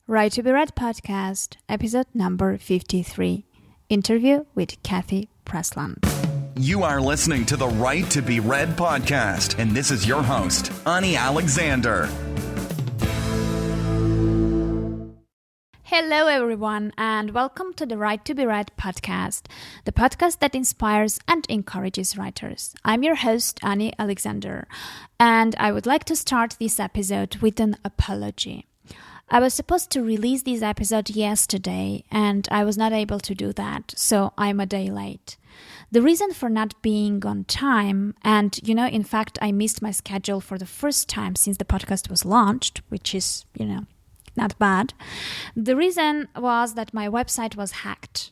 Right to be Read podcast, episode number 53. Interview with Kathy Pressland. You are listening to the Right to be Read podcast, and this is your host, Ani Alexander. Hello, everyone, and welcome to the Right to be Read podcast, the podcast that inspires and encourages writers. I'm your host, Ani Alexander, and I would like to start this episode with an apology. I was supposed to release this episode yesterday, and I was not able to do that, so I'm a day late. The reason for not being on time, and in fact, I missed my schedule for the first time since the podcast was launched, which is, not bad. The reason was that my website was hacked.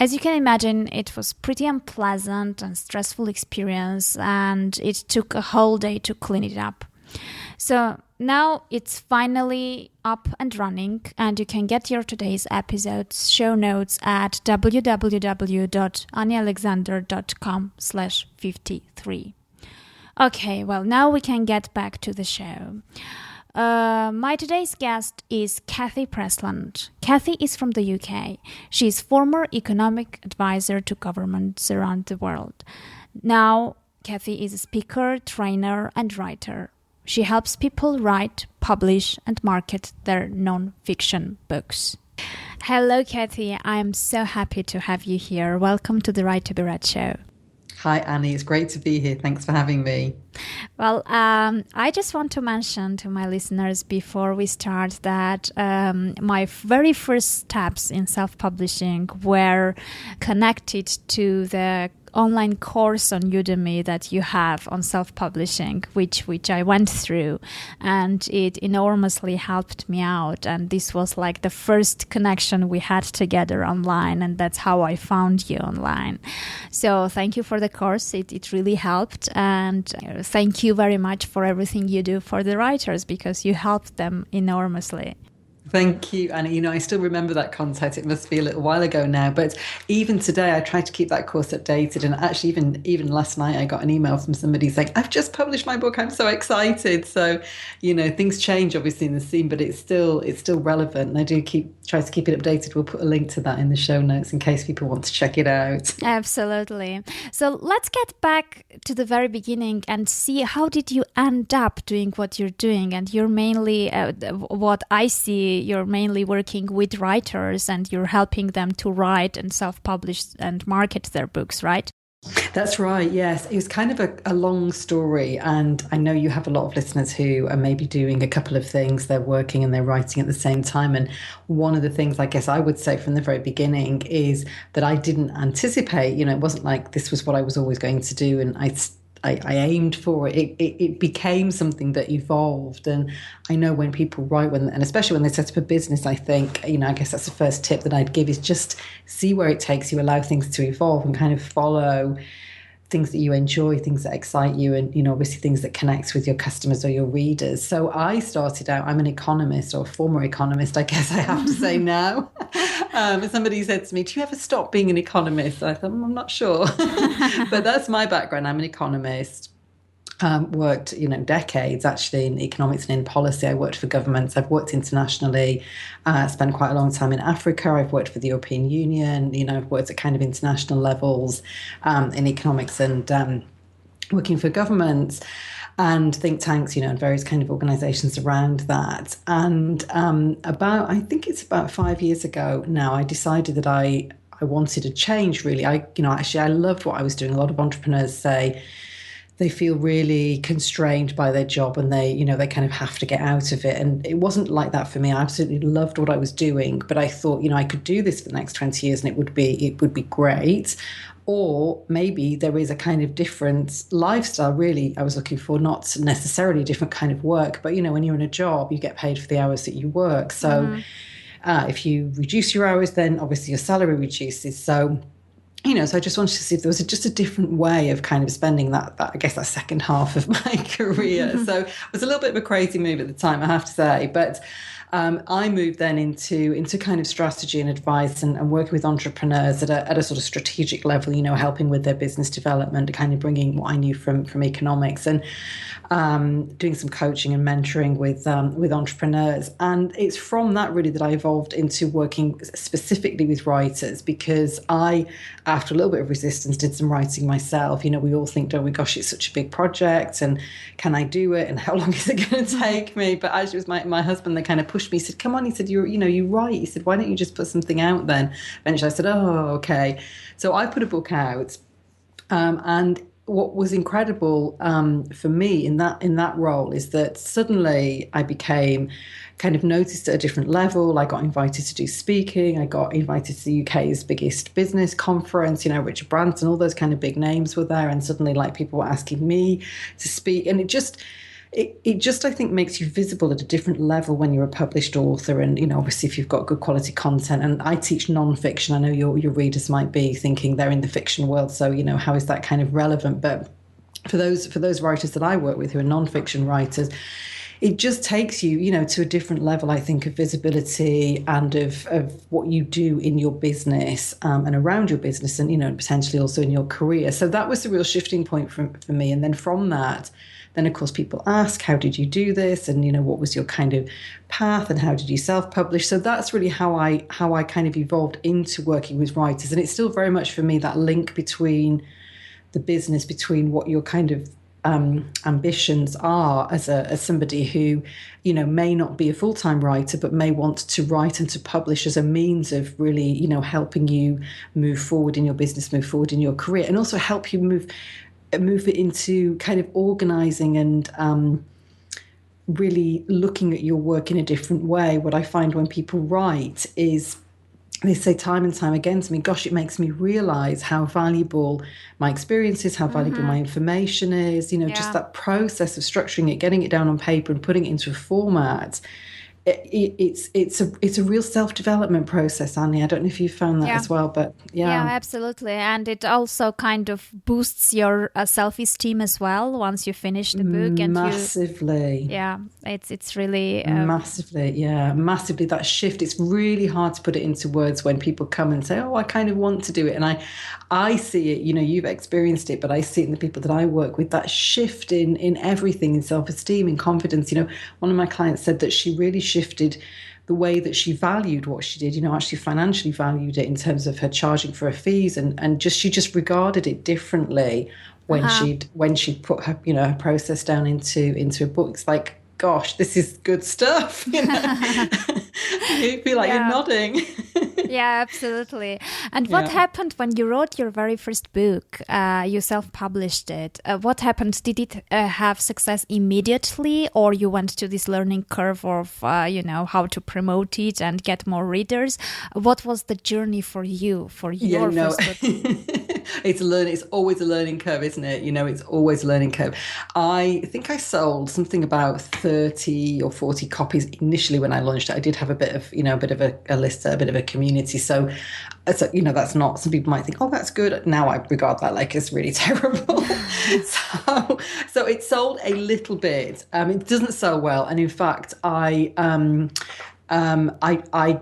As you can imagine, it was pretty unpleasant and stressful experience, and it took a whole day to clean it up. So now it's finally up and running, and you can get your today's episode's show notes at www.anialexander.com/53. Okay, well, now we can get back to the show. My today's guest is Kathy Pressland. Kathy is from the UK. She is former economic advisor to governments around the world. Now, Kathy is a speaker, trainer, and writer. She helps people write, publish, and market their non-fiction books. Hello, Kathy. I'm so happy to have you here. Welcome to the Right to be Read show. Hi, Annie. It's great to be here. Thanks for having me. Well, I just want to mention to my listeners before we start that my very first steps in self-publishing were connected to the online course on Udemy that you have on self-publishing, which I went through, and it enormously helped me out. And this was like the first connection we had together online, and that's how I found you online. So thank you for the course. It really helped, and thank you very much for everything you do for the writers, because you helped them enormously. Thank you. And, I still remember that content. It must be a little while ago now. But even today, I try to keep that course updated. And actually, even last night, I got an email from somebody saying, I've just published my book. I'm so excited. So, things change, obviously, in the scene, but it's still relevant. And I do try to keep it updated. We'll put a link to that in the show notes in case people want to check it out. Absolutely. So let's get back to the very beginning and see how did you end up doing what you're doing. And you're mainly, what I see, you're mainly working with writers and you're helping them to write and self-publish and market their books, right? That's right, yes. It was kind of a long story, and I know you have a lot of listeners who are maybe doing a couple of things. They're working and they're writing at the same time. And one of the things I guess I would say from the very beginning is that I didn't anticipate, it wasn't like this was what I was always going to do, and I aimed for it. It became something that evolved. And I know when people write, and especially when they set up a business, I think, I guess that's the first tip that I'd give is just see where it takes you, allow things to evolve and kind of follow things that you enjoy, things that excite you, and, obviously things that connect with your customers or your readers. So I started out, I'm an economist, or a former economist, I guess I have to say now. Somebody said to me, do you ever stop being an economist? And I thought, I'm not sure. But that's my background. I'm an economist. Worked, decades actually in economics and in policy. I worked for governments. I've worked internationally, spent quite a long time in Africa. I've worked for the European Union. I've worked at kind of international levels in economics and working for governments and think tanks, and various kind of organizations around that. And I think it's about 5 years ago now, I decided that I wanted a change, really. I loved what I was doing. A lot of entrepreneurs say they feel really constrained by their job and they kind of have to get out of it. And it wasn't like that for me. I absolutely loved what I was doing, but I thought, I could do this for the next 20 years and it would be great. Or maybe there is a kind of different lifestyle, really, I was looking for, not necessarily a different kind of work, but, when you're in a job, you get paid for the hours that you work. So if you reduce your hours, then obviously your salary reduces. So so I just wanted to see if there was just a different way of kind of spending that second half of my career. So it was a little bit of a crazy move at the time, I have to say. But I moved then into kind of strategy and advice and working with entrepreneurs at a sort of strategic level, helping with their business development, kind of bringing what I knew from economics, and doing some coaching and mentoring with entrepreneurs. And it's from that really that I evolved into working specifically with writers, because I, after a little bit of resistance, did some writing myself. We all think, oh my gosh, it's such a big project, and can I do it, and how long is it going to take me? But actually, it was my husband that kind of pushed me. He said, come on, he said, you write. He said, why don't you just put something out then? Eventually I said, oh, okay. So I put a book out, and what was incredible for me in that role is that suddenly I became kind of noticed at a different level. I got invited to do speaking. I got invited to the UK's biggest business conference. Richard Branson, all those kind of big names were there, and suddenly people were asking me to speak, and it just I think makes you visible at a different level when you're a published author, and obviously if you've got good quality content. And I teach non-fiction. I know your readers might be thinking they're in the fiction world, so how is that kind of relevant? But for those writers that I work with who are non-fiction writers, it just takes you, to a different level, I think, of visibility and of what you do in your business and around your business, and potentially also in your career. So that was the real shifting point for me. And then from that, then of course people ask, how did you do this? And what was your kind of path, and how did you self-publish? So that's really how I kind of evolved into working with writers. And it's still very much for me that link between the business, between what your kind of ambitions are as somebody who may not be a full-time writer, but may want to write and to publish as a means of really helping you move forward in your business, move forward in your career, and also help you move it into kind of organizing and really looking at your work in a different way. What I find when people write is they say time and time again to me, gosh, it makes me realize how valuable my experience is, how valuable my information is, just that process of structuring it, getting it down on paper and putting it into a format. It's a real self-development process, Annie. I don't know if you found that as well, but yeah. Yeah, absolutely. And it also kind of boosts your self-esteem as well once you finish the book. And massively. It's really... massively. That shift, it's really hard to put it into words when people come and say, oh, I kind of want to do it. And I see it, you've experienced it, but I see it in the people that I work with, that shift in everything, in self-esteem, in confidence. One of my clients said that she really shifted the way that she valued what she did, actually financially valued it in terms of her charging for her fees, and she just regarded it differently when she'd put her her process down into a book. It's like, gosh, this is good stuff. You feel like you're nodding. Yeah, absolutely. And what happened when you wrote your very first book? You self-published it. What happened? Did it have success immediately, or you went to this learning curve of, how to promote it and get more readers? What was the journey for you, for your first book? It's always a learning curve, isn't it? It's always a learning curve. I think I sold something about 30 or 40 copies initially when I launched it. I did have a bit of, a list, a bit of a community. So, that's not, some people might think, oh, that's good. Now I regard that like it's really terrible. So it sold a little bit. It doesn't sell well. And in fact, I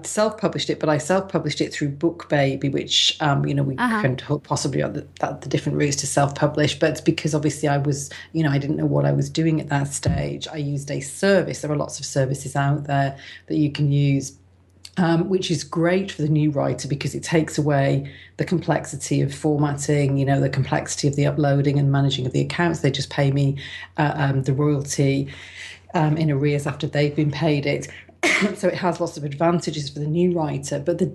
self-published it, but I self-published it through BookBaby, which, we can talk possibly on the different routes to self-publish. But because obviously I was, I didn't know what I was doing at that stage. I used a service. There are lots of services out there that you can use, which is great for the new writer because it takes away the complexity of formatting, the complexity of the uploading and managing of the accounts. They just pay me the royalty in arrears after they've been paid it. So it has lots of advantages for the new writer, but the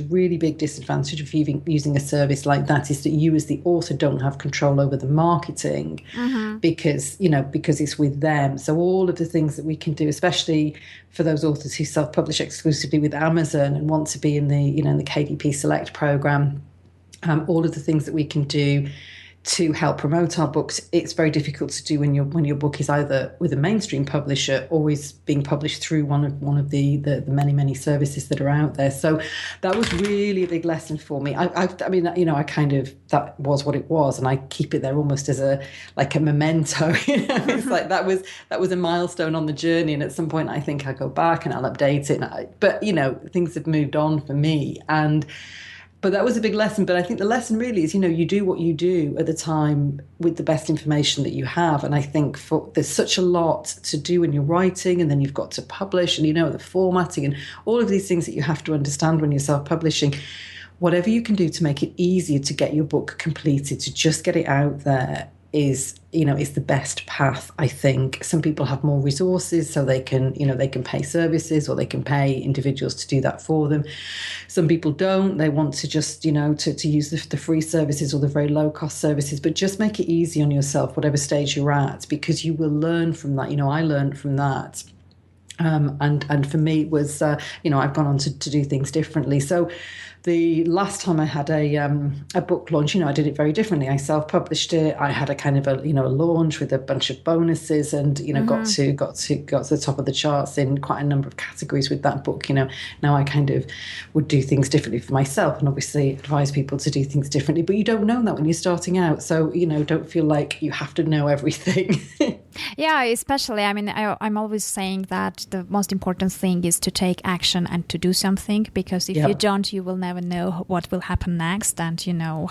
really big disadvantage of using a service like that is that you as the author don't have control over the marketing because it's with them. So all of the things that we can do, especially for those authors who self-publish exclusively with Amazon and want to be in the, in the KDP Select program, all of the things that we can do to help promote our books. It's very difficult to do when your book is either with a mainstream publisher or is being published through one of the many services that are out there. So that was really a big lesson for me. I mean, I kind of, that was what it was, and I keep it there almost as a memento. It's like that was a milestone on the journey, and at some point I think I'll go back and I'll update it. But things have moved on for me, but that was a big lesson. But I think the lesson really is, you do what you do at the time with the best information that you have. And I think there's such a lot to do when you're writing, and then you've got to publish, and the formatting and all of these things that you have to understand when you're self-publishing. Whatever you can do to make it easier to get your book completed, to just get it out there, is the best path, I think. Some people have more resources, so they can pay services, or they can pay individuals to do that for them. Some people don't. They want to just, to use the free services or the very low cost services, but just make it easy on yourself, whatever stage you're at, because you will learn from that. I learned from that. And for me, it was, I've gone on to do things differently. So the last time I had a book launch, I did it very differently. I self-published it. I had a kind of a launch with a bunch of bonuses, and got to the top of the charts in quite a number of categories with that book. Now I kind of would do things differently for myself, and obviously advise people to do things differently. But you don't know that when you're starting out, so don't feel like you have to know everything. Yeah, especially, I'm always saying that the most important thing is to take action and to do something, because if you don't, you will never know what will happen next, and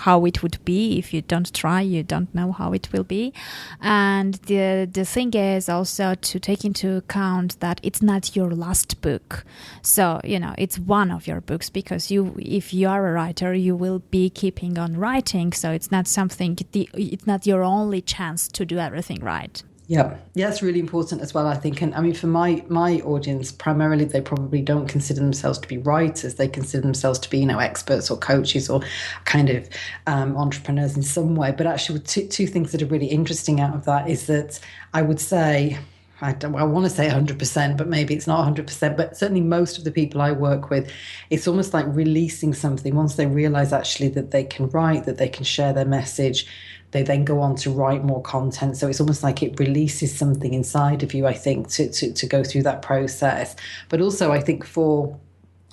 how it would be. If you don't try, you don't know how it will be. And the thing is also to take into account that it's not your last book. So, it's one of your books, because if you are a writer, you will be keeping on writing. So it's not it's not your only chance to do everything right. Yeah, it's really important as well, I think. And for my audience, primarily, they probably don't consider themselves to be writers. They consider themselves to be, experts or coaches or kind of entrepreneurs in some way. But actually, two things that are really interesting out of that is that I would say, I want to say 100%, but maybe it's not 100%. But certainly most of the people I work with, it's almost like releasing something. Once they realize actually that they can write, that they can share their message, they then go on to write more content. So it's almost like it releases something inside of you, I think, to go through that process. But also, I think for,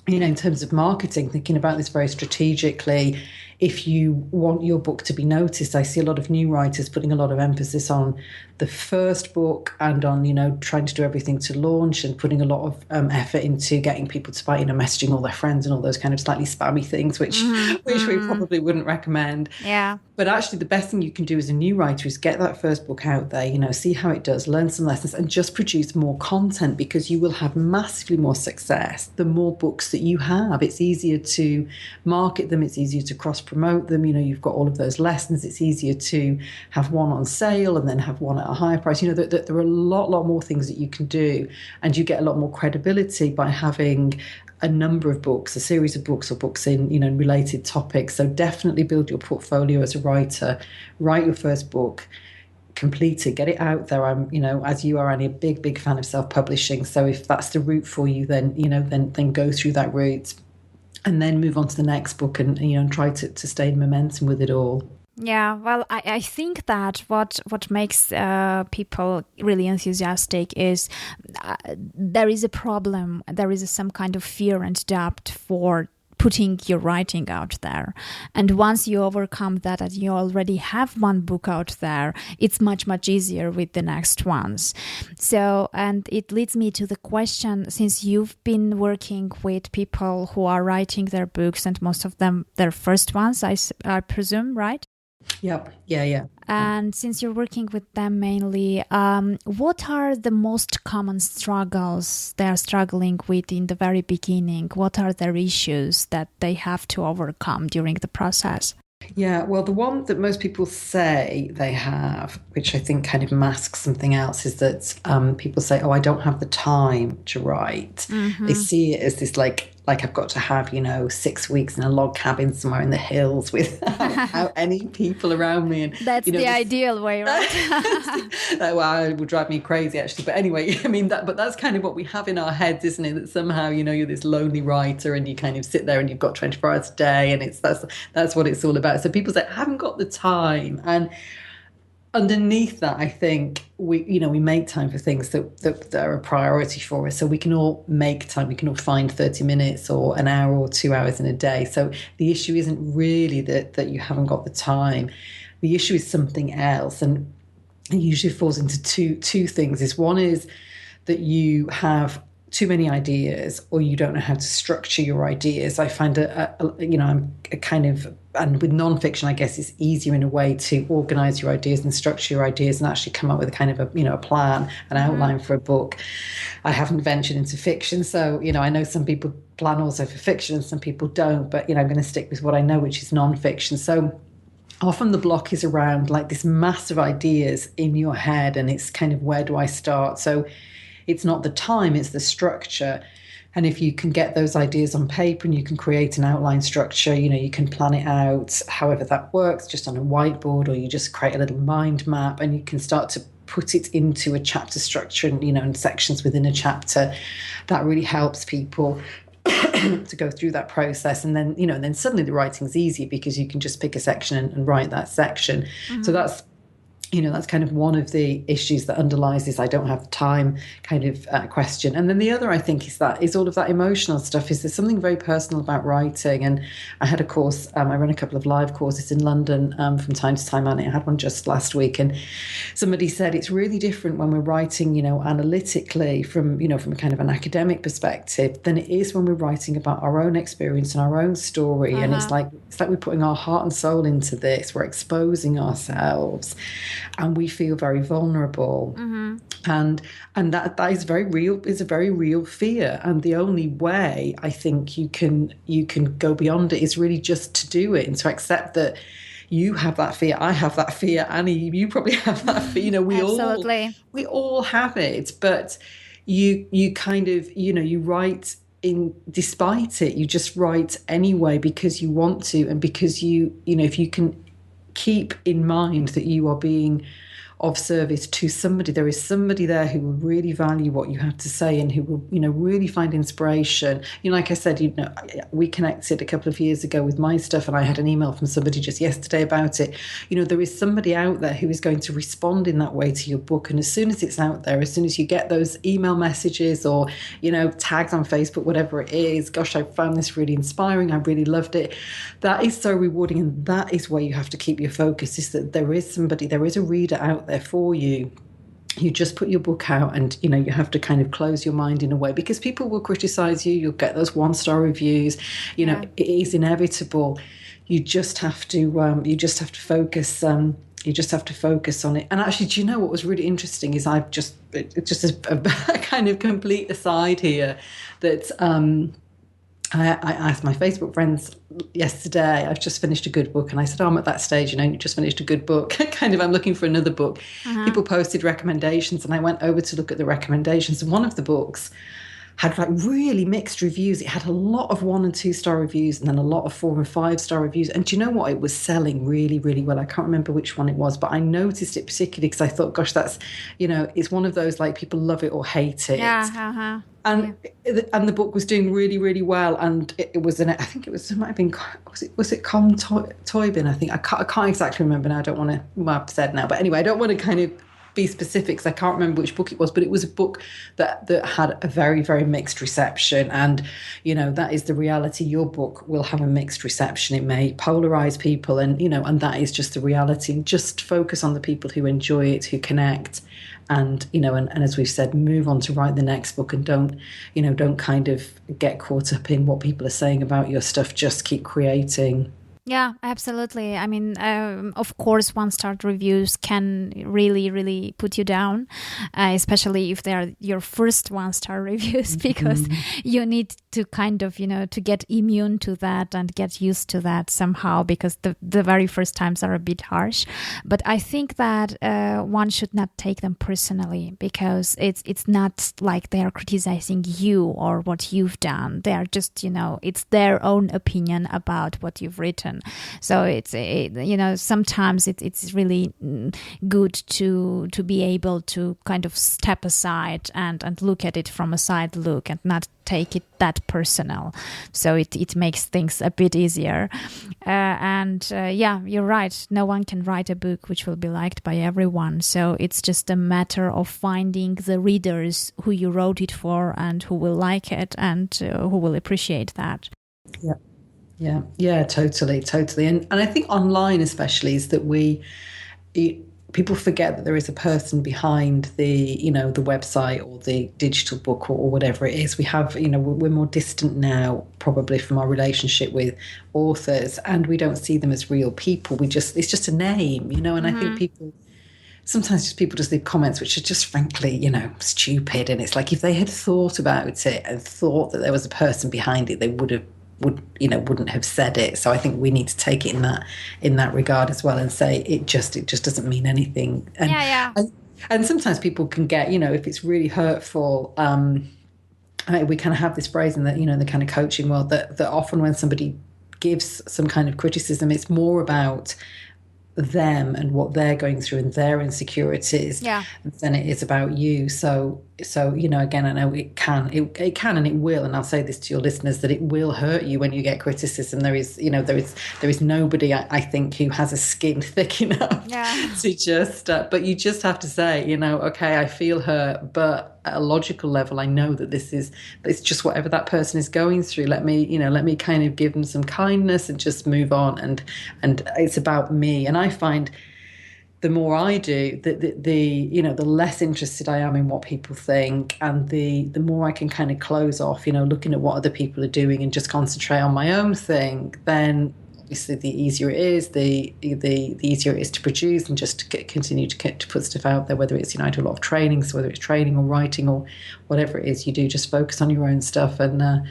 in terms of marketing, thinking about this very strategically, if you want your book to be noticed, I see a lot of new writers putting a lot of emphasis on the first book and on, trying to do everything to launch, and putting a lot of effort into getting people to buy, messaging all their friends and all those kind of slightly spammy things, which we probably wouldn't recommend. Yeah. But actually, the best thing you can do as a new writer is get that first book out there, see how it does, learn some lessons, and just produce more content, because you will have massively more success the more books that you have. It's easier to market them. It's easier to cross-promote them. You've got all of those lessons. It's easier to have one on sale and then have one at a higher price. There are a lot more things that you can do, and you get a lot more credibility by having a number of books, a series of books, or books in, related topics. So definitely build your portfolio as a writer. Write your first book, complete it, get it out there. I'm, as you are, Annie, a big fan of self-publishing. So if that's the route for you, then, then go through that route, and then move on to the next book, and, try to stay in momentum with it all. Yeah, well, I think that what makes people really enthusiastic is there is a problem. There is some kind of fear and doubt for putting your writing out there. And once you overcome that and you already have one book out there, it's much easier with the next ones. So, and it leads me to the question, since you've been working with people who are writing their books, and most of them, their first ones, I presume, right? Yep. Yeah. And since you're working with them mainly, what are the most common struggles they are struggling with in the very beginning? What are their issues that they have to overcome during the process? Yeah, well, the one that most people say they have, which I think kind of masks something else, is that people say, I don't have the time to write. Mm-hmm. They see it as this like I've got to have, 6 weeks in a log cabin somewhere in the hills without any people around me. And that's the ideal way, right? Well, it would drive me crazy actually. But anyway, I mean, but that's kind of what we have in our heads, isn't it? That somehow, you're this lonely writer and you kind of sit there and you've got 24 hours a day, and that's what it's all about. So people say, I haven't got the time. And underneath that, I think we make time for things that are a priority for us. So we can all make time. We can all find 30 minutes or an hour or 2 hours in a day. So the issue isn't really that you haven't got the time. The issue is something else. And it usually falls into two things. One is that you have too many ideas, or you don't know how to structure your ideas. I find I'm a kind of, and with nonfiction, I guess it's easier in a way to organize your ideas and structure your ideas and actually come up with a kind of a plan, an outline for a book. I haven't ventured into fiction, so I know some people plan also for fiction and some people don't, but I'm going to stick with what I know, which is nonfiction. So often the block is around like this mass of ideas in your head, and it's kind of, where do I start? So it's not the time, it's the structure. And if you can get those ideas on paper and you can create an outline structure, you can plan it out however that works, just on a whiteboard, or you just create a little mind map and you can start to put it into a chapter structure and, and sections within a chapter. That really helps people to go through that process. And then, then suddenly the writing's easy because you can just pick a section and write that section. So that's kind of one of the issues that underlies this I don't have time kind of question. And then the other, I think, is all of that emotional stuff. Is there something very personal about writing? And I had a course, I run a couple of live courses in London from time to time, and I had one just last week. And somebody said it's really different when we're writing, analytically from a kind of an academic perspective than it is when we're writing about our own experience and our own story. And it's like we're putting our heart and soul into this. We're exposing ourselves. And we feel very vulnerable, and that is very real. Is a very real fear, and the only way I think you can go beyond it is really just to do it and to accept that you have that fear. I have that fear. Annie, you probably have that fear. We all have it, but you kind of you write in despite it. You just write anyway because you want to, and because if you can keep in mind that you are being of service to somebody. There is somebody there who will really value what you have to say and who will, really find inspiration. Like I said, we connected a couple of years ago with my stuff, and I had an email from somebody just yesterday about it. There is somebody out there who is going to respond in that way to your book. And as soon as it's out there, as soon as you get those email messages or, tags on Facebook, whatever it is, gosh, I found this really inspiring. I really loved it. That is so rewarding. And that is where you have to keep your focus, is that there is a reader out there for you. You just put your book out, and you have to kind of close your mind in a way, because people will criticize you. You'll get those 1-star reviews. It is inevitable. You just have to focus. You just have to focus on it. And actually, do you know what was really interesting is it's just a kind of complete aside here that I asked my Facebook friends yesterday, I've just finished a good book, and I said, I'm at that stage, you just finished a good book. Kind of, I'm looking for another book. People posted recommendations, and I went over to look at the recommendations. And one of the books had like really mixed reviews. It had a lot of 1- and 2-star reviews, and then a lot of 4- and 5-star reviews. And do you know what? It was selling really, really well. I can't remember which one it was, but I noticed it particularly because I thought, gosh, that's, it's one of those, like, people love it or hate it. Yeah. And the book was doing really, really well. And it was I think it might have been, was it Com Toybin? I think I can't exactly remember now. I don't want to, well, I've said now, but anyway, I don't want to kind of be specific because I can't remember which book it was, but it was a book that had a very, very mixed reception. And, that is the reality. Your book will have a mixed reception. It may polarize people, and, and that is just the reality. Just focus on the people who enjoy it, who connect. And, and as we've said, move on to write the next book, and don't kind of get caught up in what people are saying about your stuff. Just keep creating. Yeah, absolutely. I mean, of course, one-star reviews can really, really put you down, especially if they are your first one-star reviews, because you need to kind of, to get immune to that and get used to that somehow, because the very first times are a bit harsh. But I think that one should not take them personally, because it's not like they are criticizing you or what you've done. They are just, it's their own opinion about what you've written. So sometimes it's really good to be able to kind of step aside and look at it from a side look and not take it that personal. So it makes things a bit easier. You're right. No one can write a book which will be liked by everyone. So it's just a matter of finding the readers who you wrote it for and who will like it and who will appreciate that. Yeah, totally. And I think online especially is that people forget that there is a person behind the website or the digital book or whatever it is. We have, we're more distant now probably from our relationship with authors, and we don't see them as real people. it's just a name, and I think sometimes people just leave comments which are just frankly, stupid. And it's like, if they had thought about it and thought that there was a person behind it, they wouldn't have said it. So I think we need to take it in that regard as well, and say it just doesn't mean anything. And sometimes people can get, if it's really hurtful, we kind of have this phrase in the kind of coaching world that often when somebody gives some kind of criticism, it's more about them and what they're going through and their insecurities than it is about you. So again, I know it can and it will, and I'll say this to your listeners, that it will hurt you when you get criticism. There is nobody I think who has a skin thick enough to just but you just have to say, okay, I feel hurt, but at a logical level I know that it's just whatever that person is going through. Let me kind of give them some kindness and just move on, and it's about me. And I find the more I do, the less interested I am in what people think, and the more I can kind of close off, looking at what other people are doing and just concentrate on my own thing, then obviously the easier it is, the easier it is to produce and just to continue to put stuff out there, whether it's, I do a lot of training, so whether it's training or writing or whatever it is you do, just focus on your own stuff and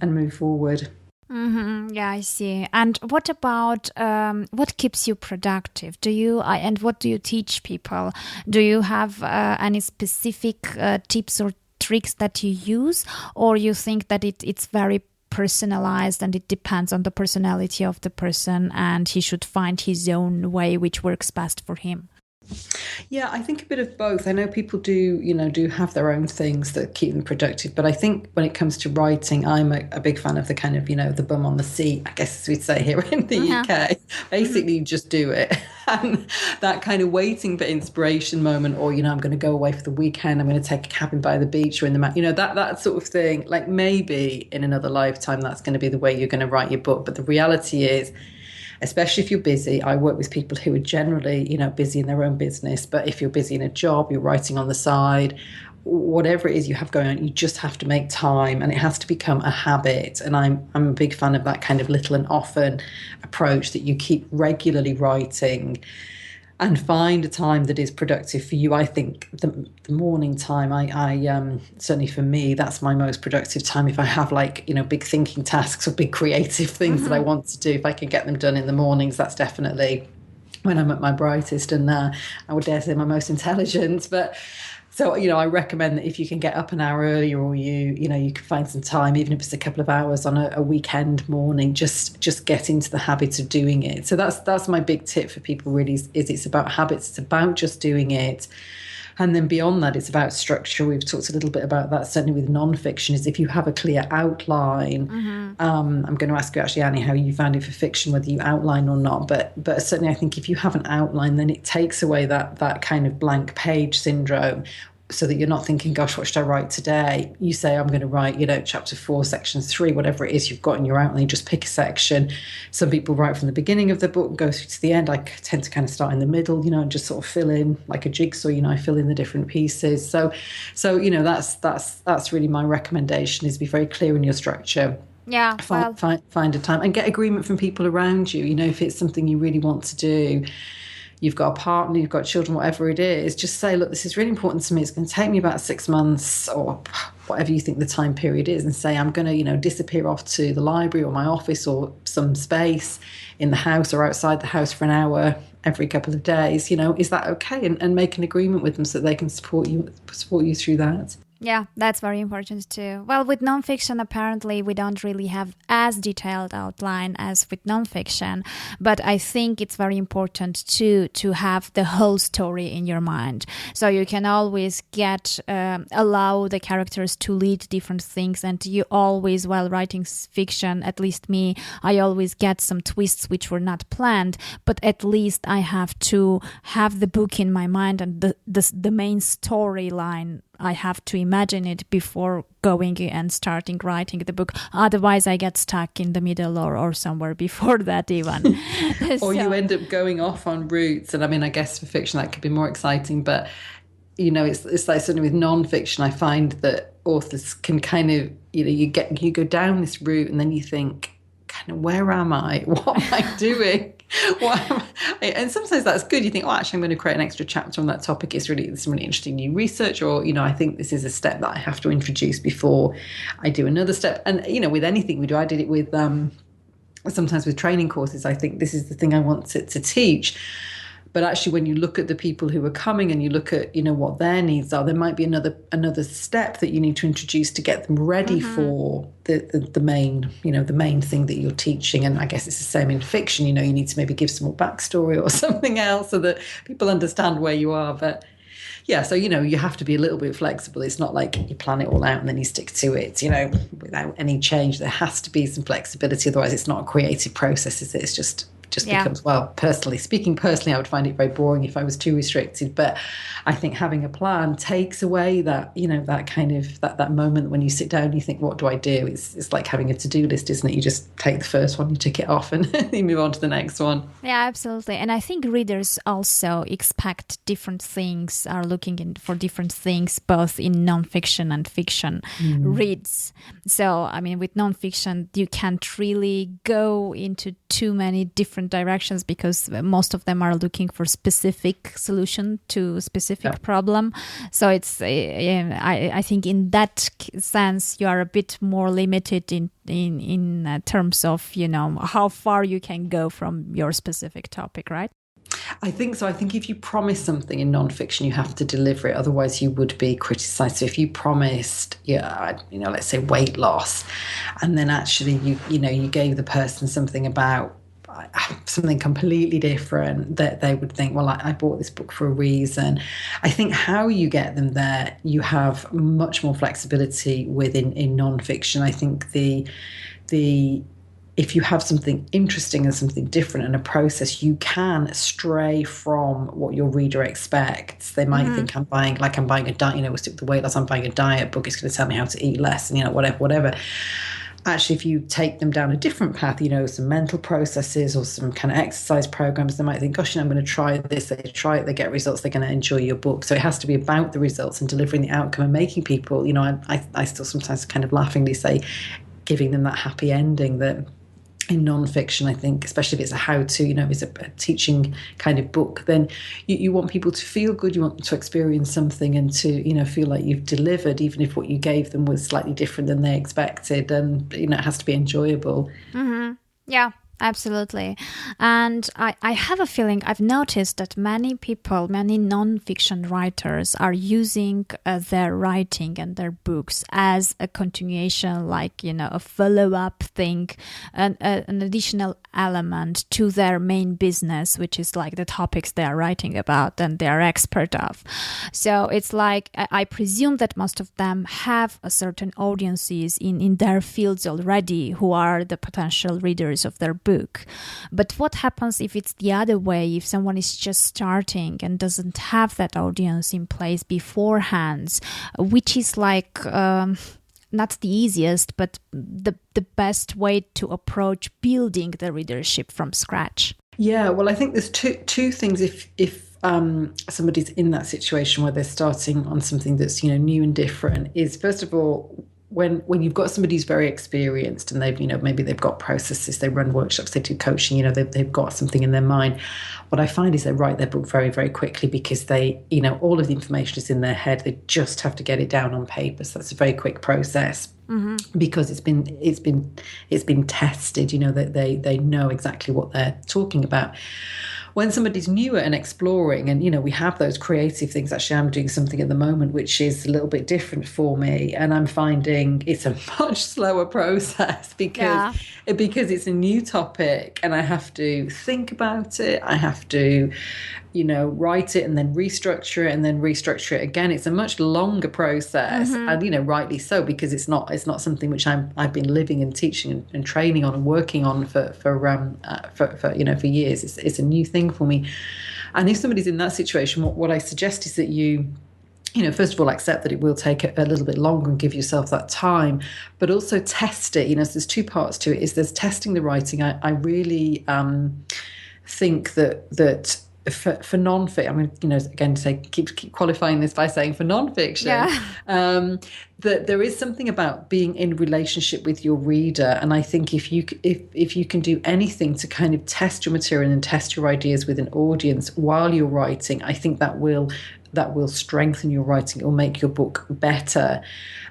move forward. Mm-hmm. Yeah, I see. And what about what keeps you productive? And what do you teach people? Do you have any specific tips or tricks that you use, or you think that it's very personalized and it depends on the personality of the person and he should find his own way which works best for him? Yeah, I think a bit of both. I know people do have their own things that keep them productive, but I think when it comes to writing, I'm a big fan of the kind of, the bum on the seat, I guess as we'd say here in the UK. Basically, just do it. And that kind of waiting for inspiration moment, or, I'm going to go away for the weekend, I'm going to take a cabin by the beach or in the that sort of thing. Like maybe in another lifetime, that's going to be the way you're going to write your book. But the reality is, especially if you're busy, I work with people who are generally, busy in their own business. But if you're busy in a job, you're writing on the side, whatever it is you have going on, you just have to make time, and it has to become a habit. And I'm a big fan of that kind of little and often approach, that you keep regularly writing and find a time that is productive for you. I think the morning time, I certainly for me, that's my most productive time. If I have big thinking tasks or big creative things that I want to do, if I can get them done in the mornings, that's definitely when I'm at my brightest and I would dare say my most intelligent. But so, I recommend that if you can get up an hour earlier, or you can find some time, even if it's a couple of hours on a weekend morning, just get into the habit of doing it. So that's my big tip for people really, is it's about habits. It's about just doing it. And then beyond that, it's about structure. We've talked a little bit about that, certainly with nonfiction, is if you have a clear outline. I'm going to ask you actually, Annie, how you found it for fiction, whether you outline or not. But certainly I think if you have an outline, then it takes away that kind of blank page syndrome, so that you're not thinking, gosh, what should I write today? You say, I'm going to write, chapter 4, section 3, whatever it is you've got in your outline. You just pick a section. Some people write from the beginning of the book and go through to the end. I tend to kind of start in the middle, and just sort of fill in like a jigsaw, I fill in the different pieces. So that's really my recommendation, is be very clear in your structure. Yeah, well, Find a time and get agreement from people around you. If it's something you really want to do, you've got a partner, you've got children, whatever it is, just say, look, this is really important to me. It's going to take me about 6 months or whatever you think the time period is, and say, I'm going to, disappear off to the library or my office or some space in the house or outside the house for an hour every couple of days. Is that okay? And make an agreement with them so that they can support you through that. Yeah, that's very important too. Well, with nonfiction, apparently we don't really have as detailed outline as with nonfiction, but I think it's very important to have the whole story in your mind. So you can always allow the characters to lead different things, and you always, while writing fiction, at least me, I always get some twists which were not planned, but at least I have to have the book in my mind and the main storyline. I have to imagine it before going and starting writing the book. Otherwise, I get stuck in the middle or somewhere before that even. Or you end up going off on routes. And I guess for fiction, that could be more exciting. But, it's like certainly with non-fiction, I find that authors can kind of, you go down this route and then you think, kind of, where am I? What am I doing? And sometimes that's good. You think, actually, I'm going to create an extra chapter on that topic. It's really interesting new research, or I think this is a step that I have to introduce before I do another step. And with anything we do, I did it with sometimes with training courses. I think this is the thing I want to teach. But actually, when you look at the people who are coming and you look at, what their needs are, there might be another step that you need to introduce to get them ready for the main, the main thing that you're teaching. And I guess it's the same in fiction. You need to maybe give some more backstory or something else so that people understand where you are. But yeah, so, you have to be a little bit flexible. It's not like you plan it all out and then you stick to it, without any change. There has to be some flexibility. Otherwise, it's not a creative process, is it? It's just becomes, well, personally, I would find it very boring if I was too restricted. But I think having a plan takes away that, that kind of, that moment when you sit down and you think, what do I do? It's like having a to-do list, isn't it? You just take the first one, you tick it off, and you move on to the next one. Yeah, absolutely. And I think readers also expect different things, are looking for different things, both in nonfiction and fiction reads. So, with nonfiction, you can't really go into too many different directions because most of them are looking for specific solution to a specific problem. So it's I think in that sense you are a bit more limited in terms of how far you can go from your specific topic, right? I think so. I think if you promise something in nonfiction, you have to deliver it. Otherwise, you would be criticised. So if you promised, let's say weight loss, and then actually you gave the person something about something completely different, that they would think, well, I bought this book for a reason. I think how you get them there, you have much more flexibility within in nonfiction. I think the if you have something interesting and something different and a process, you can stray from what your reader expects. They might think I'm buying a diet, we'll stick with the weight loss, I'm buying a diet book, it's going to tell me how to eat less and, whatever. Actually, if you take them down a different path, some mental processes or some kind of exercise programs, they might think, gosh, I'm going to try this. They try it, they get results, they're going to enjoy your book. So it has to be about the results and delivering the outcome and making people, I still sometimes kind of laughingly say, giving them that happy ending that in nonfiction, I think, especially if it's a how-to, it's a teaching kind of book, then you want people to feel good, you want them to experience something and to, feel like you've delivered, even if what you gave them was slightly different than they expected. And, it has to be enjoyable. Mm-hmm. Yeah. Absolutely. And I have a feeling, I've noticed that many non-fiction writers are using their writing and their books as a continuation, like, a follow-up thing, an additional element to their main business, which is like the topics they are writing about and they are expert of. So it's like, I presume that most of them have a certain audiences in their fields already who are the potential readers of their book. But what happens if it's the other way, if someone is just starting and doesn't have that audience in place beforehand, which is like not the easiest, but the best way to approach building the readership from scratch? Yeah, well, I think there's two things if somebody's in that situation where they're starting on something that's new and different, is first of all, when you've got somebody who's very experienced and they've, maybe they've got processes, they run workshops, they do coaching, they've got something in their mind. What I find is they write their book very, very quickly because they, all of the information is in their head. They just have to get it down on paper. So that's a very quick process. Because it's been tested, that they know exactly what they're talking about. When somebody's newer and exploring, and we have those creative things. Actually, I'm doing something at the moment which is a little bit different for me, and I'm finding it's a much slower process because it's a new topic, and I have to think about it. I have to, write it and then restructure it and then restructure it again. It's a much longer process, and rightly so, because it's not something which I've been living and teaching and training on and working on for years. It's a new thing for me. And if somebody's in that situation, what I suggest is that you first of all, accept that it will take a little bit longer and give yourself that time, but also test it. So there's two parts to it. There's testing the writing. I really think that for non-fiction, I'm going to, again, keep qualifying this by saying for non-fiction, that there is something about being in relationship with your reader. And I think if you can do anything to kind of test your material and test your ideas with an audience while you're writing, I think that will strengthen your writing. It will make your book better.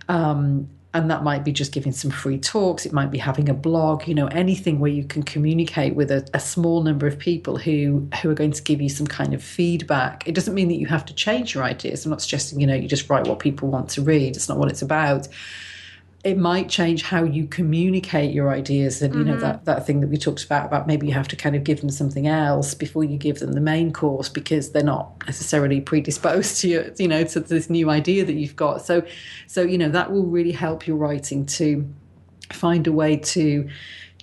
And that might be just giving some free talks. It might be having a blog, anything where you can communicate with a small number of people who are going to give you some kind of feedback. It doesn't mean that you have to change your ideas. I'm not suggesting, you just write what people want to read. It's not what it's about. It might change how you communicate your ideas, and that thing that we talked about maybe you have to kind of give them something else before you give them the main course because they're not necessarily predisposed to to this new idea that you've got. So that will really help your writing to find a way to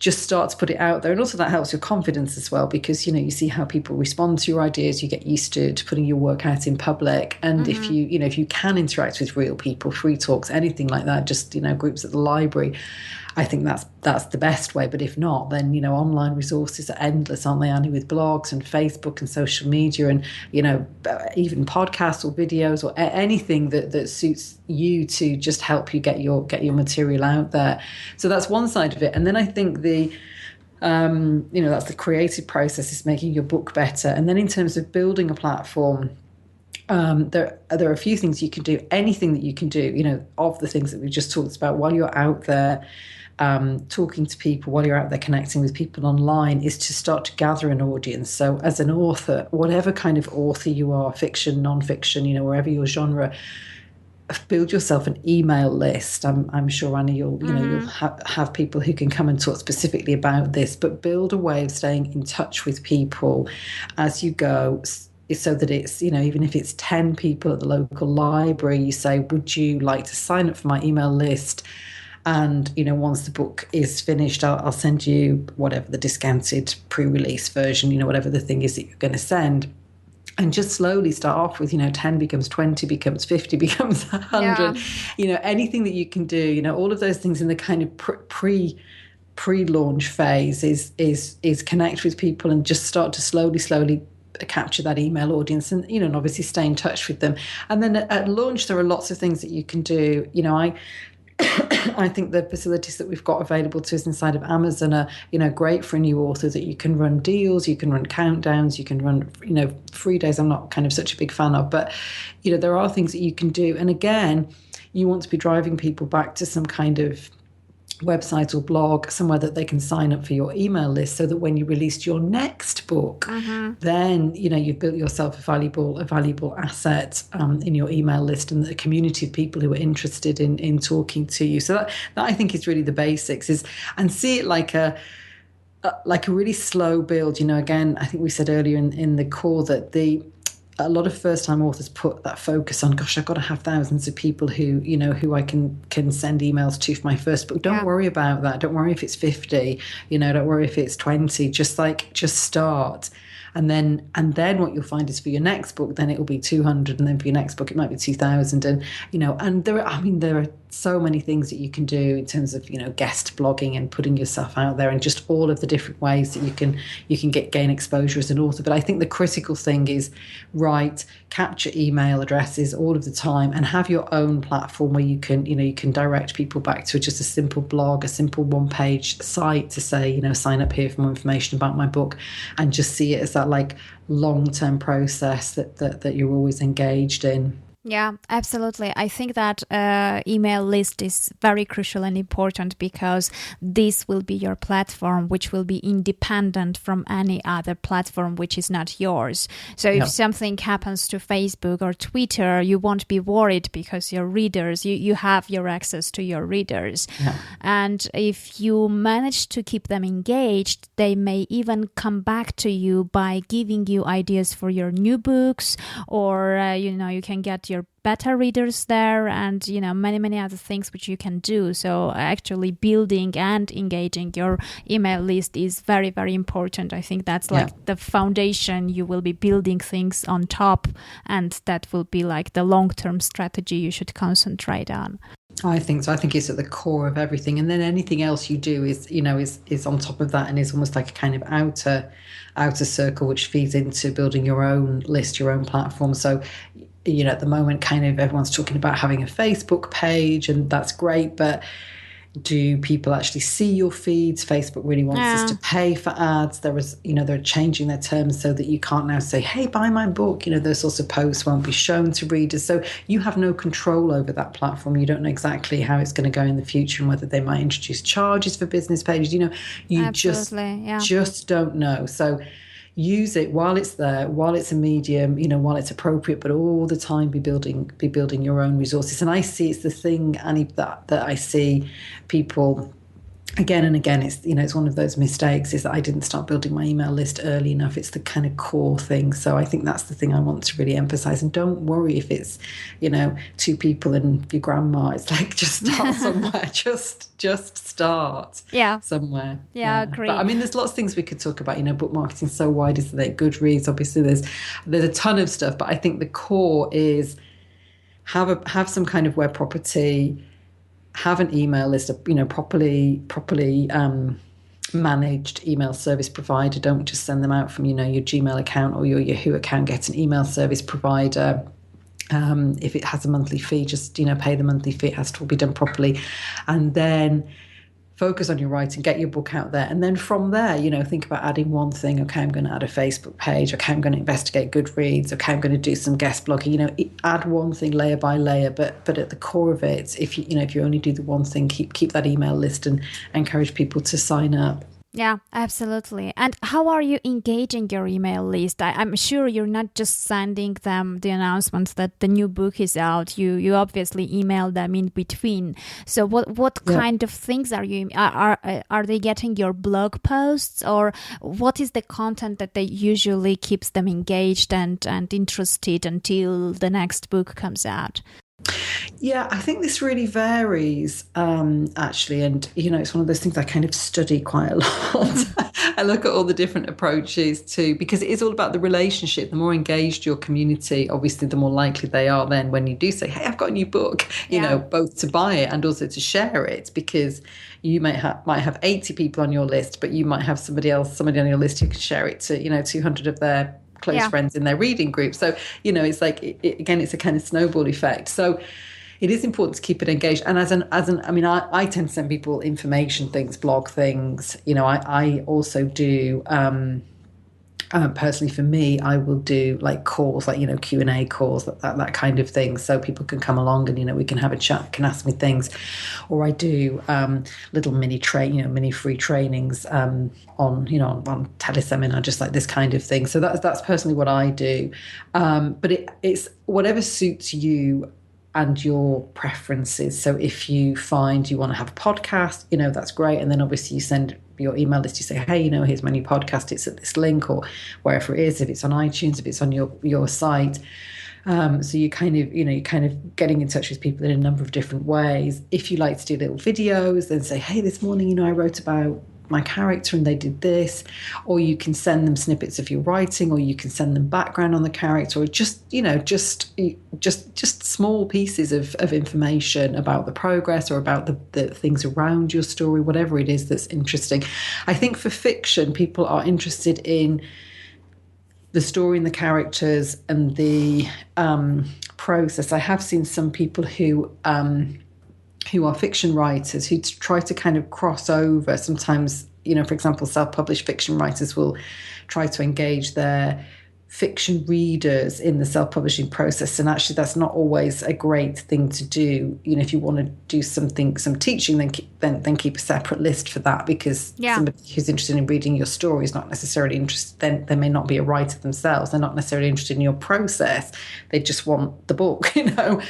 just start to put it out there. And also that helps your confidence as well, because you see how people respond to your ideas. You get used to putting your work out in public. And if you can interact with real people, free talks, anything like that, just groups at the library, I think that's the best way. But if not, then online resources are endless, aren't they, Annie, with blogs and Facebook and social media, and even podcasts or videos or anything that suits you to just help you get your material out there. So that's one side of it. And then I think that's the creative process, is making your book better. And then in terms of building a platform, there are a few things you can do. Anything that you can do, of the things that we've just talked about while you're out there talking to people, while you're out there connecting with people online, is to start to gather an audience. So as an author, whatever kind of author you are, fiction, non-fiction, wherever your genre, build yourself an email list. I'm sure, Annie, you'll have people who can come and talk specifically about this, but build a way of staying in touch with people as you go, so that it's, even if it's 10 people at the local library, you say, would you like to sign up for my email list? And, once the book is finished, I'll send you whatever the discounted pre-release version, whatever the thing is that you're going to send. And just slowly start off with, 10 becomes 20, becomes 50, becomes 100, anything that you can do, all of those things in the kind of pre-launch phase is connect with people and just start to slowly capture that email audience and, and obviously stay in touch with them. And then at launch, there are lots of things that you can do. I think the facilities that we've got available to us inside of Amazon are, great for a new author, that you can run deals, you can run countdowns, you can run, free days. I'm not kind of such a big fan of, but, there are things that you can do. And again, you want to be driving people back to some kind of website or blog, somewhere that they can sign up for your email list, so that when you release your next book, then you've built yourself a valuable asset in your email list and the community of people who are interested in talking to you. So that I think is really the basics, and see it like a really slow build. Again, I think we said earlier in the call that a lot of first-time authors put that focus on, gosh, I've got to have thousands of people who I can send emails to for my first book. Don't worry about that. Don't worry if it's 50, don't worry if it's 20. Just start. and then what you'll find is for your next book, then it'll be 200, and then for your next book it might be 2,000. And and there are so many things that you can do in terms of guest blogging and putting yourself out there, and just all of the different ways that you can gain exposure as an author. But I think the critical thing is capture email addresses all of the time, and have your own platform where you can direct people back to just a simple blog, a simple one-page site to say, sign up here for more information about my book, and just see it as that long-term process that you're always engaged in. Yeah, absolutely. I think that email list is very crucial and important, because this will be your platform, which will be independent from any other platform which is not yours. So if something happens to Facebook or Twitter, you won't be worried, because your readers, you have your access to your readers. Yeah. And if you manage to keep them engaged, they may even come back to you by giving you ideas for your new books, or you can get your beta readers there, and many other things which you can do. So actually building and engaging your email list is very, very important. I think that's the foundation. You will be building things on top, and that will be the long-term strategy you should concentrate on. I think so. I think it's at the core of everything, and then anything else you do is on top of that, and is almost like a kind of outer circle which feeds into building your own list, your own platform. So at the moment, kind of everyone's talking about having a Facebook page, and that's great, but do people actually see your feeds? Facebook really wants us to pay for ads. They're changing their terms so that you can't now say, hey, buy my book. Those sorts of posts won't be shown to readers. So you have no control over that platform. You don't know exactly how it's going to go in the future, and whether they might introduce charges for business pages. You just don't know. So use it while it's there, while it's a medium, while it's appropriate, but all the time be building your own resources. And I see it's the thing, Annie, that I see people again and again. It's one of those mistakes, is that I didn't start building my email list early enough. It's the kind of core thing. So I think that's the thing I want to really emphasize. And don't worry if it's, 2 people and your grandma. It's just start somewhere. just start somewhere. Yeah, agree. But there's lots of things we could talk about. Book marketing is so wide, isn't it? Goodreads, obviously there's a ton of stuff, but I think the core is have some kind of web property, have an email list, properly managed email service provider. Don't just send them out from your Gmail account or your Yahoo account. Get an email service provider. If it has a monthly fee, just pay the monthly fee. It has to all be done properly, and then focus on your writing, get your book out there. And then from there, think about adding one thing. Okay, I'm going to add a Facebook page. Okay, I'm going to investigate Goodreads. Okay, I'm going to do some guest blogging. Add one thing layer by layer, but at the core of it, if you only do the one thing, keep that email list and encourage people to sign up. Yeah, absolutely. And how are you engaging your email list? I'm sure you're not just sending them the announcement that the new book is out. You obviously email them in between. So what kind of things are they getting your blog posts, or what is the content that they usually keeps them engaged and interested until the next book comes out? Yeah, I think this really varies, actually. And, it's one of those things I kind of study quite a lot. I look at all the different approaches too, because it is all about the relationship. The more engaged your community, obviously, the more likely they are then when you do say, hey, I've got a new book, both to buy it and also to share it, because you might have 80 people on your list, but you might have somebody on your list who can share it to, 200 of their close friends in their reading group. So, it's again, it's a kind of snowball effect. So it is important to keep it engaged. And I tend to send people information things, blog things. I also do, personally for me, I will do calls, Q&A calls, that kind of thing. So people can come along and, we can have a chat, can ask me things. Or I do little mini free trainings on teleseminar, just like this kind of thing. So that's personally what I do. But it's whatever suits you and your preferences. So if you find you want to have a podcast, that's great. And then obviously you send your email list, you say, hey, here's my new podcast. It's at this link or wherever it is, if it's on iTunes, if it's on your site. So you kind of getting in touch with people in a number of different ways. If you like to do little videos, then say, hey, this morning, I wrote about my character and they did this, or you can send them snippets of your writing, or you can send them background on the character, or just small pieces of information about the progress or about the things around your story, whatever it is that's interesting. I think for fiction, people are interested in the story and the characters and the process. I have seen some people who are fiction writers who try to kind of cross over. Sometimes, for example, self-published fiction writers will try to engage their fiction readers in the self-publishing process, and actually that's not always a great thing to do. If you want to do some teaching, then keep a separate list for that, because somebody who's interested in reading your story is not necessarily interested. Then they may not be a writer themselves. They're not necessarily interested in your process. They just want the book, or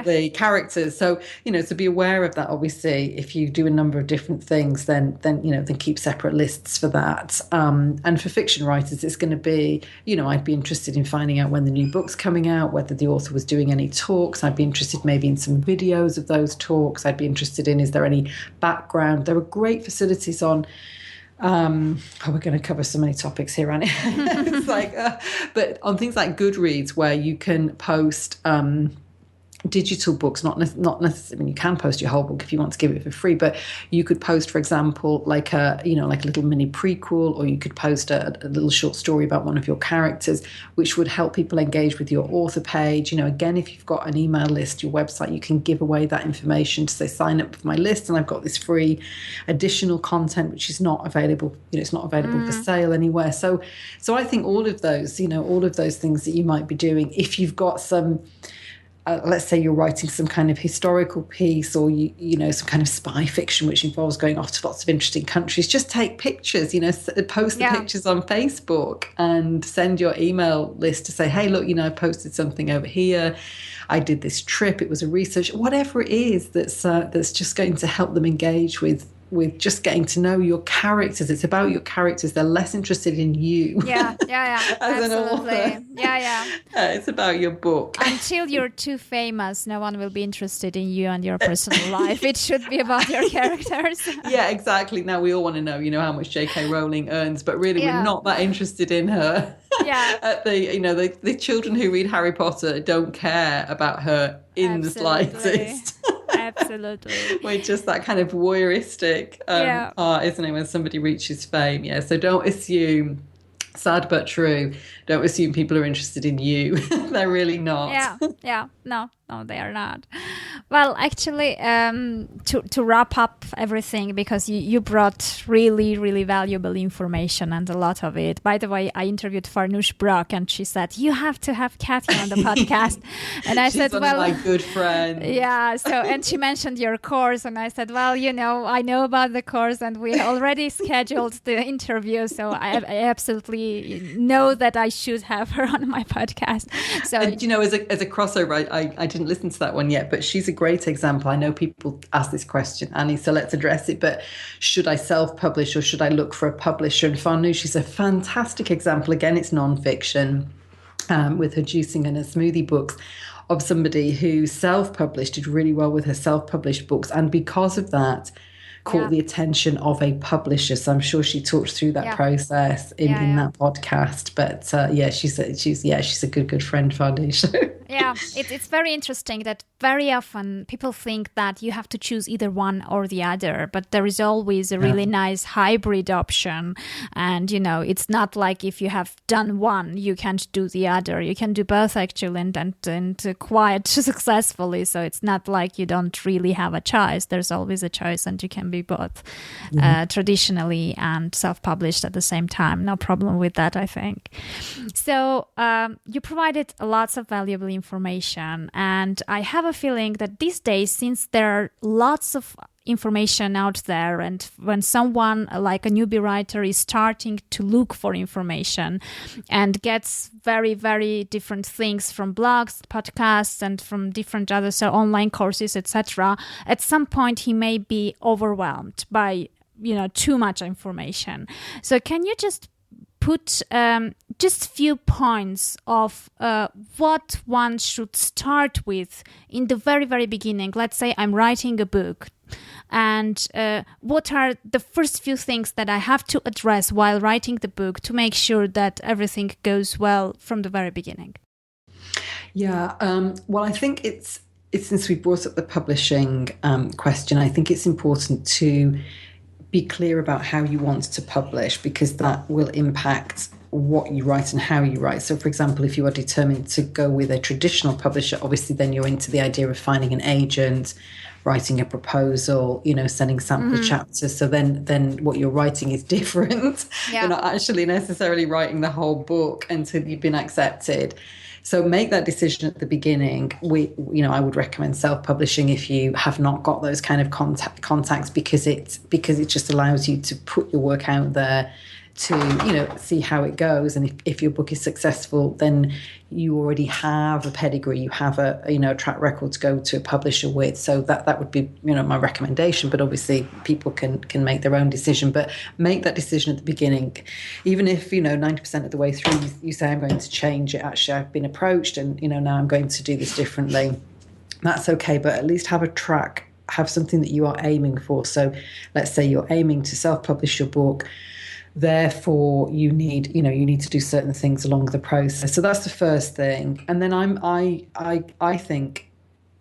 the characters. So to be aware of that. Obviously, if you do a number of different things, then keep separate lists for that. And for fiction writers, it's going to be, I'd be interested in finding out when the new book's coming out, whether the author was doing any talks. I'd be interested maybe in some videos of those talks. I'd be interested in, is there any background? There are great facilities on, we're going to cover so many topics here, Annie. It's but on things like Goodreads, where you can post digital books, not necessarily. I mean, you can post your whole book if you want to give it for free, but you could post, for example, like a little mini prequel, or you could post a little short story about one of your characters, which would help people engage with your author page. Again, if you've got an email list, your website, you can give away that information to say, sign up for my list, and I've got this free additional content which is not available. It's not available for sale anywhere. So I think all of those things that you might be doing, if you've got some. Let's say you're writing some kind of historical piece, or some kind of spy fiction which involves going off to lots of interesting countries. Just take pictures, post the pictures on Facebook and send your email list to say, hey, look, I posted something over here. I did this trip. It was a research, whatever it is that's just going to help them engage with just getting to know your characters. It's about your characters. They're less interested in you. Yeah. As absolutely. An author. It's about your book. Until you're too famous, no one will be interested in you and your personal life. It should be about your characters. Yeah, exactly. Now we all want to know, how much J.K. Rowling earns, but really we're not that interested in her. Yeah. The children who read Harry Potter don't care about her in the slightest. Absolutely. We're just that kind of voyeuristic art, isn't it, when somebody reaches fame? Yeah, so don't assume, sad but true, don't assume people are interested in you. They're really not. Yeah. No, they are not. Well, actually, to wrap up everything, because you brought really, really valuable information, and a lot of it. By the way, I interviewed Farnoosh Brock, and she said, you have to have Kathy on the podcast. And I said, one of my good friends. Yeah. So, and she mentioned your course, and I said, well, I know about the course, and we already scheduled the interview. So I absolutely know that I should have her on my podcast. So, and, as a crossover, I didn't listen to that one yet, but she's a great example. I know people ask this question, Annie, so let's address it. But should I self-publish or should I look for a publisher? And Farnoosh is a fantastic example. Again, it's non-fiction, with her juicing and her smoothie books, of somebody who self-published, did really well with her self-published books, and because of that, caught the attention of a publisher. So I'm sure she talked through that process in that podcast. But she's a good friend, Farnoosh. Yeah, it's very interesting that very often people think that you have to choose either one or the other, but there is always a really nice hybrid option. And, it's not like if you have done one, you can't do the other. You can do both, actually, and quite successfully. So it's not like you don't really have a choice. There's always a choice, and you can be both traditionally and self-published at the same time. No problem with that, I think. So you provided lots of valuable information, and I have a feeling that these days, since there are lots of information out there, and when someone like a newbie writer is starting to look for information and gets very, very different things from blogs, podcasts, and from different other online courses, etc., at some point he may be overwhelmed by too much information. So can you just put just few points of what one should start with in the very, very beginning? Let's say I'm writing a book, and what are the first few things that I have to address while writing the book to make sure that everything goes well from the very beginning? Yeah, well, I think it's since we brought up the publishing question, I think it's important to be clear about how you want to publish, because that will impact what you write and how you write. So, for example, if you are determined to go with a traditional publisher, obviously then you're into the idea of finding an agent, writing a proposal, sending sample chapters. So then what you're writing is different. Yeah. You're not actually necessarily writing the whole book until you've been accepted. So make that decision at the beginning. I would recommend self-publishing if you have not got those kind of contacts, because it just allows you to put your work out there to see how it goes. And if your book is successful, then you already have a pedigree, you have a track record to go to a publisher with. So that would be my recommendation. But obviously people can make their own decision. But make that decision at the beginning, even if 90% of the way through you say, I'm going to change it. Actually, I've been approached, and now I'm going to do this differently. That's okay, but at least have a track, have something that you are aiming for. So let's say you're aiming to self-publish your book. Therefore, you need to do certain things along the process. So that's the first thing. And then I think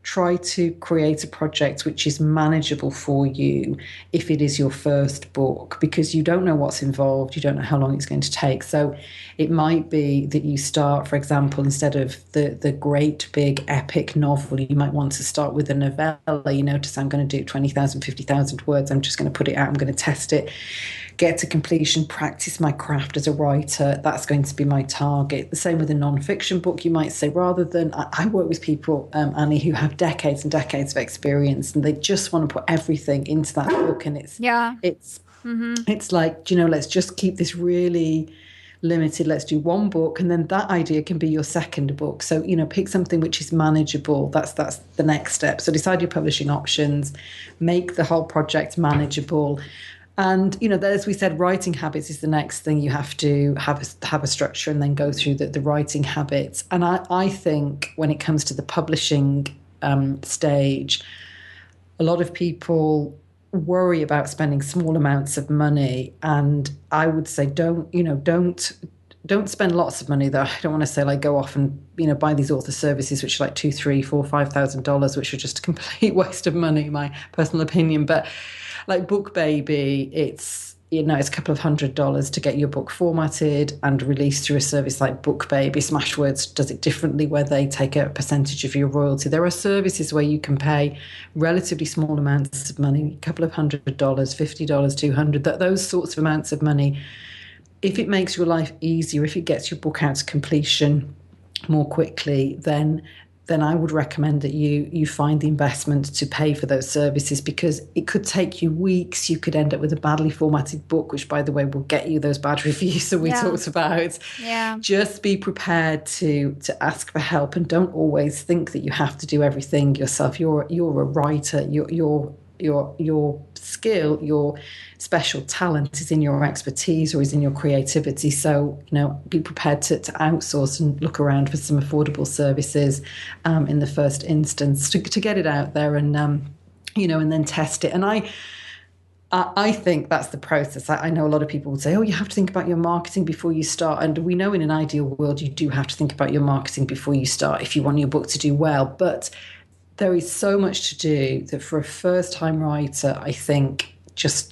try to create a project which is manageable for you if it is your first book, because you don't know what's involved, you don't know how long it's going to take. So it might be that you start, for example, instead of the great big epic novel, you might want to start with a novella. To say, I'm going to do 20,000, 50,000 words, I'm just going to put it out, I'm going to test it, get to completion, practice my craft as a writer. That's going to be my target. The same with a non-fiction book. You might say, rather than, I work with people, Annie, who have decades and decades of experience, and they just want to put everything into that book. And it's like, let's just keep this really limited. Let's do one book, and then that idea can be your second book. So, pick something which is manageable. That's the next step. So decide your publishing options, make the whole project manageable. And, as we said, writing habits is the next thing. You have to have a structure and then go through the writing habits. And I think when it comes to the publishing stage, a lot of people worry about spending small amounts of money. And I would say don't spend lots of money, though. I don't want to say go off and buy these author services which are like $2,000, $3,000, $4,000, which are just a complete waste of money, my personal opinion. But like Book Baby, it's a couple of $100 to get your book formatted and released through a service like Book Baby. Smashwords does it differently, where they take a percentage of your royalty. There are services where you can pay relatively small amounts of money, a couple of $100, $50, $200, those sorts of amounts of money. If it makes your life easier, if it gets your book out to completion more quickly, then I would recommend that you find the investment to pay for those services, because it could take you weeks. You could end up with a badly formatted book, which, by the way, will get you those bad reviews that we talked about. Yeah. Just be prepared to ask for help, and don't always think that you have to do everything yourself. You're a writer. Your skill, your special talent is in your expertise or is in your creativity. So, be prepared to outsource and look around for some affordable services in the first instance to get it out there and then test it. And I think that's the process. I know a lot of people would say, you have to think about your marketing before you start. And we know in an ideal world, you do have to think about your marketing before you start if you want your book to do well. But there is so much to do that for a first-time writer, I think just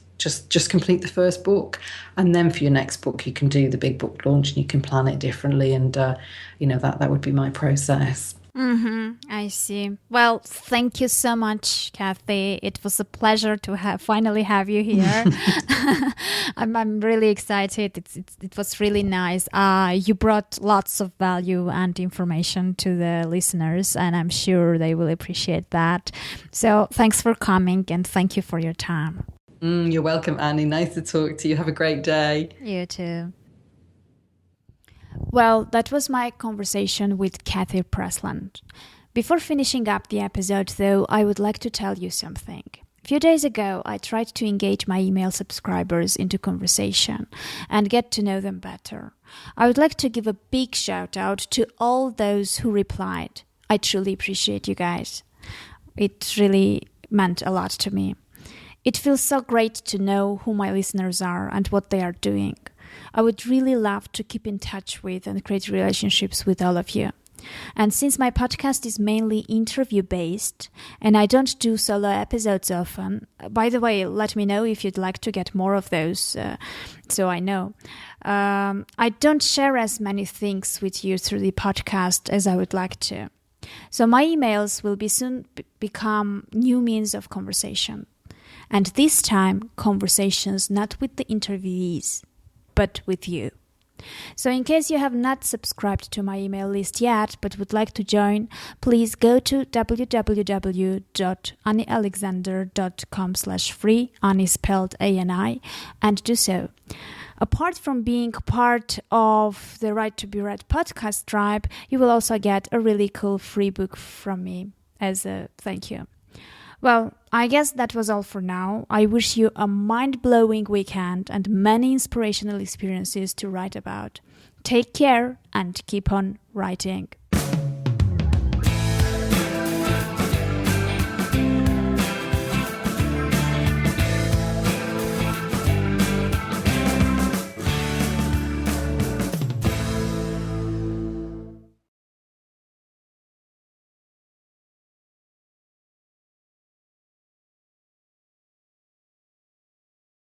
complete the first book. And then for your next book, you can do the big book launch and you can plan it differently. And, that would be my process. I see. Well, thank you so much, Kathy. It was a pleasure to finally have you here. I'm really excited. It was really nice. You brought lots of value and information to the listeners, and I'm sure they will appreciate that. So thanks for coming, and thank you for your time. You're welcome, Annie. Nice to talk to you. Have a great day. You too. Well, that was my conversation with Kathy Pressland. Before finishing up the episode, though, I would like to tell you something. A few days ago, I tried to engage my email subscribers into conversation and get to know them better. I would like to give a big shout out to all those who replied. I truly appreciate you guys. It really meant a lot to me. It feels so great to know who my listeners are and what they are doing. I would really love to keep in touch with and create relationships with all of you. And since my podcast is mainly interview-based and I don't do solo episodes often, by the way, let me know if you'd like to get more of those, so I know. I don't share as many things with you through the podcast as I would like to. So my emails will soon become new means of conversation. And this time, conversations not with the interviewees, but with you. So in case you have not subscribed to my email list yet but would like to join, please go to www.anialexander.com/free, Ani spelled A-N-I, and do so. Apart from being part of the Right to Be Read podcast tribe, you will also get a really cool free book from me as a thank you. Well, I guess that was all for now. I wish you a mind-blowing weekend and many inspirational experiences to write about. Take care and keep on writing.